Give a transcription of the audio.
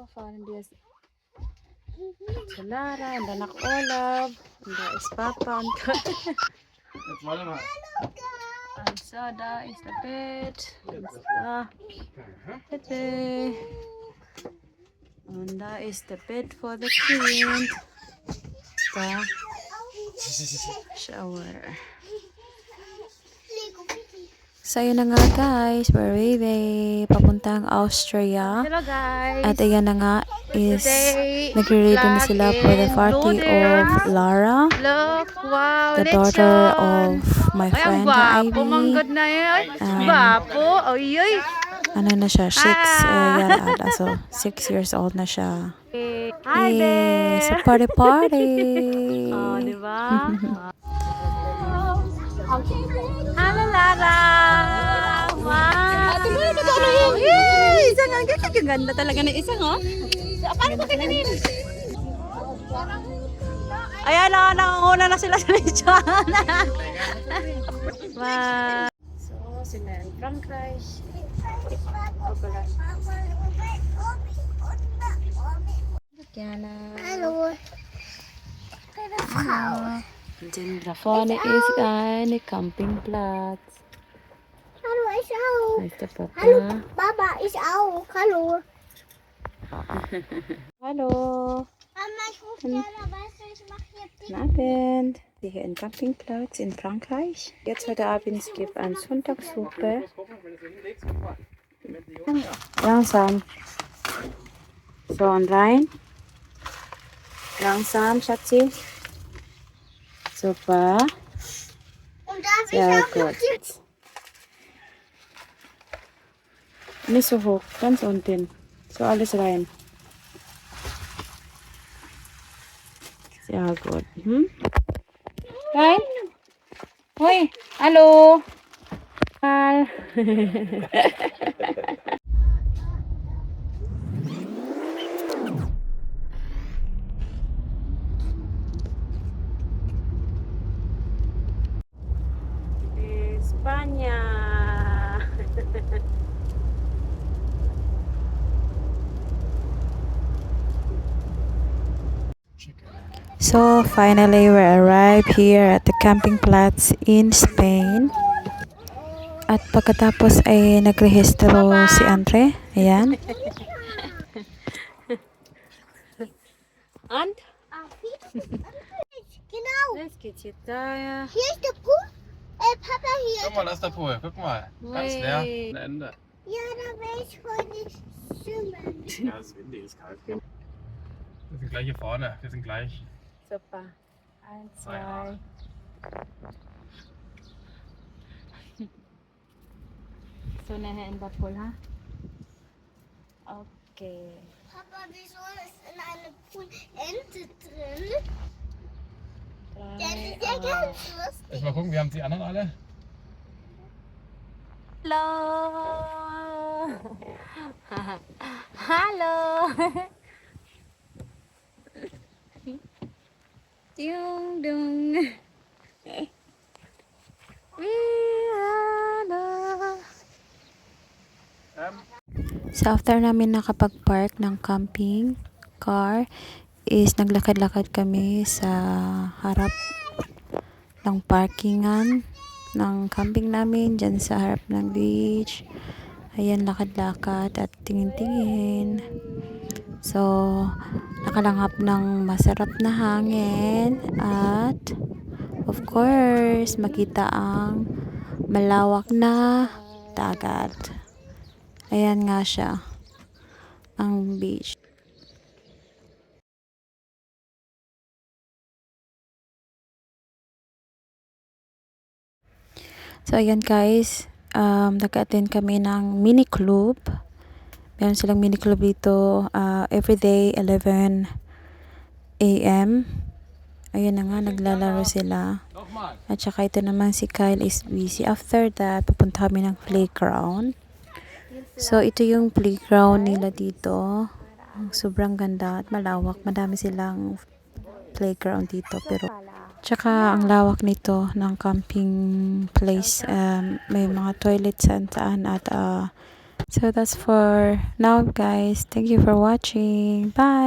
fahren wir zu Lara und dann nach Urlaub. Und da ist Papa und Jetzt warte mal. und so, da ist das Bett. Und da. Bitte. Und da ist das Bett für das Kind. Da. Shower. So yun na nga guys, we're really papuntang Austria. Hello guys! At ayan na nga is Today, nagre-ready na vlog sila for the in party Lodera. of Lara, Look! Wow! the daughter Lechon! of my Ay, ang friend gwapo! Ivy. Manggod na yun! Gwapo! Oy, oy! Ano na siya, 6 Ah! year old. So 6 years old na siya. Hi Yay! So there! party! Oh, di ba? Hello, Lara! Wow! Ate mo na patuloy! Yay! Isa nga, ganda talaga na isa, oh. Paano ba kinanin? Ayan na, nangunguna na sila sa lechon. Wow! So, sila in Frankreich. Jana. Hallo. Denn da vorne ist eine Campingplatz. Hallo, ich auch. Da ist der Papa. Hallo, Mama, ich auch. Hallo. Hallo. Mama, ich rufe gerne, weißt du, ich mache hier Guten Abend. Wir hier im Campingplatz in Frankreich. Jetzt heute Abend es gibt eine Sonntagssuppe. Langsam. So und rein. Langsam, Schatzi. Super. Und darf ich Sehr auch noch gut. die... Nicht so hoch, ganz unten. So alles rein. Sehr gut. Rein. Hoi, hallo. Mal. España. So finally we arrived here at the camping platz in Spain. At pagkatapos ay nagrehistro si Andre. Ayan. Und? Genau. Jetzt geht's jetzt da. Hier ist der Pool. Papa, hier. Guck mal, da ist der Pool. Guck mal. Ganz leer. Ein Ende. Ja, da will ich voll nicht schwimmen. Ja, es ist windig, es ist kalt. Wir sind gleich hier vorne. Wir sind gleich. Super. 1, 2. Ja. So nachher in der Pool, ha? Okay. Papa, wieso ist in einem Pool Ente drin? Der ist ja ganz lustig. Erstmal gucken, wie haben die anderen alle? Hallo. Hallo. Dung dung. So after namin nakapag-park ng camping car is naglakad-lakad kami sa harap ng parkingan ng camping namin dyan sa harap ng beach. Ayan, lakad-lakad at tingin-tingin. So, nakalanghap ng masarap na hangin at of course, makita ang malawak na dagat. Ayan nga siya, ang beach. So, ayan guys, nag-attend kami ng mini club. Meron silang mini club dito everyday 11 a.m. Ayun na nga, naglalaro sila. Nochmal. At saka ito naman si Kyle is busy. After that, pupunta kami ng playground. So, ito yung playground nila dito. Sobrang ganda at malawak. Madami silang playground dito. Pero, tsaka ang lawak nito ng camping place. May mga toilets saan at So that's for now, guys. Thank you for watching. Bye.